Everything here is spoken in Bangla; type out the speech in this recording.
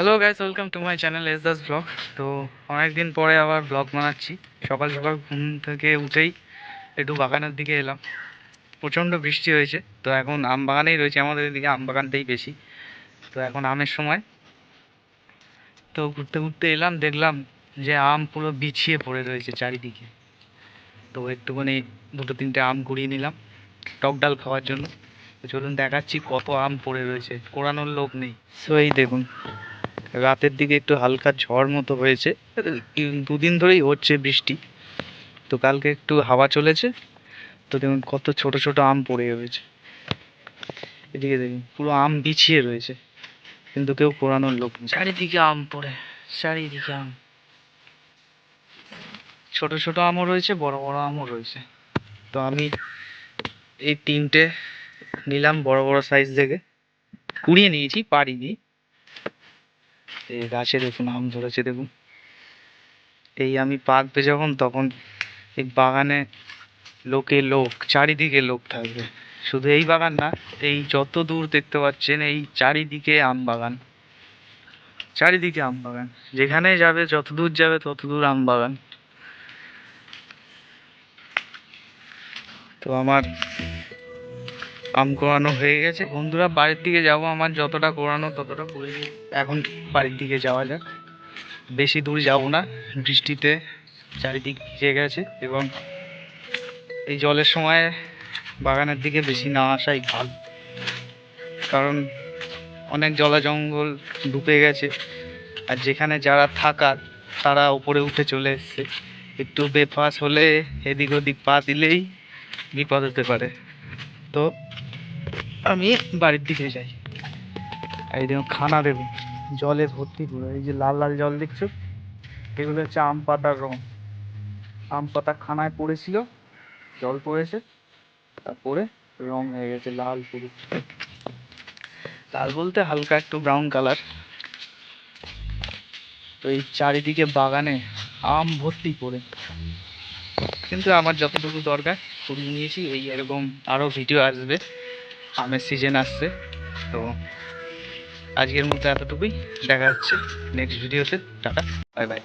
Hello guys, welcome to my channel S Das blog. তো অনেকদিন পরে আবার ব্লগ বানাচ্ছি। সকাল সকাল ঘুম থেকে উঠেই একটু বাগানের দিকে এলাম। প্রচণ্ড বৃষ্টি হয়েছে, তো এখন আম বাগানেই রয়েছে। আমাদের এদিকে আম বাগানটাই বেশি। তো এখন আমের সময়। তো ঘুরতে ঘুরতে এলাম, দেখলাম যে আম পুরো বিছিয়ে পড়ে রয়েছে চারিদিকে। তো একটুখানি দুটো তিনটে আম কুড়িয়ে নিলাম টক ডাল খাওয়ার জন্য। তো চলুন দেখাচ্ছি কত আম পড়ে রয়েছে, কোরানোর লোক নেই। সো এই দেখুন, রাতের দিকে একটু হালকা ঝড় মতো হয়েছে। দুদিন ধরেই হচ্ছে বৃষ্টি। তো কালকে একটু হাওয়া চলেছে। তো দেখুন কত ছোট ছোট আম পড়ে রয়েছে। এদিকে দেখুন পুরো আম বিছিয়ে রয়েছে, কিন্তু কেউ পোড়ানোর লোক নেই। চারিদিকে আম পড়ে, চারিদিকে আম। ছোট ছোট আমও রয়েছে, বড় বড় আমও রয়েছে। তো আমি এই তিনটে নিলাম বড় বড় সাইজ দেখে, কুড়িয়ে নিয়েছি, পারিনি। এই গাছে দেখুন আম ধরেছে, দেখুন। এই আমি পাকবে যখন, তখন এই বাগানে লোক, চারিদিকে লোক থাকবে। শুধু এই বাগান না, এই যত দূর দেখতে পাচ্ছেন এই চারিদিকে আম বাগান, চারিদিকে আম বাগান। যেখানে যাবে, যত দূর যাবে তত দূর আম বাগান। তো আমার আম কোড়ানো হয়ে গেছে বন্ধুরা। বাড়ির দিকে যাব, আমার যতটা কোড়ানো ততটা করে এখন বাড়ির দিকে যাওয়া যাক। বেশি দূর যাব না, বৃষ্টিতে চারিদিক ভিজে গেছে। এবং এই জলের সময় বাগানের দিকে বেশি না আসাই ভালো, কারণ অনেক জলা জঙ্গল ডুবে গেছে। আর যেখানে যারা থাকার, তারা উপরে উঠে চলে এসছে। একটু বেফাস হলে, এদিক ওদিক পা দিলেই বিপদ হতে পারে। তো আমি বাড়ির দিকে যাই। এই দেখুন খানা দেব, জলে ভর্তি পুরো। এই যে লাল লাল জল দেখছো, এগুলো হচ্ছে আম পাতার রং। আম পাতা খানায় পড়েছিল, জল পড়েছে, তারপরে রং হয়ে গেছে লাল পুরো। লাল বলতে হালকা একটু ব্রাউন কালার। তো এই চারিদিকে বাগানে আম ভর্তি করে, কিন্তু আমার যতটুকু দরকার কুড়িয়ে নিয়েছি। এই এরকম আরও ভিডিও আসবে, আমের সিজন আসছে। তো আজকের মতো এতটুকুই, দেখা হচ্ছে নেক্সট ভিডিওতে। Tata, bye bye.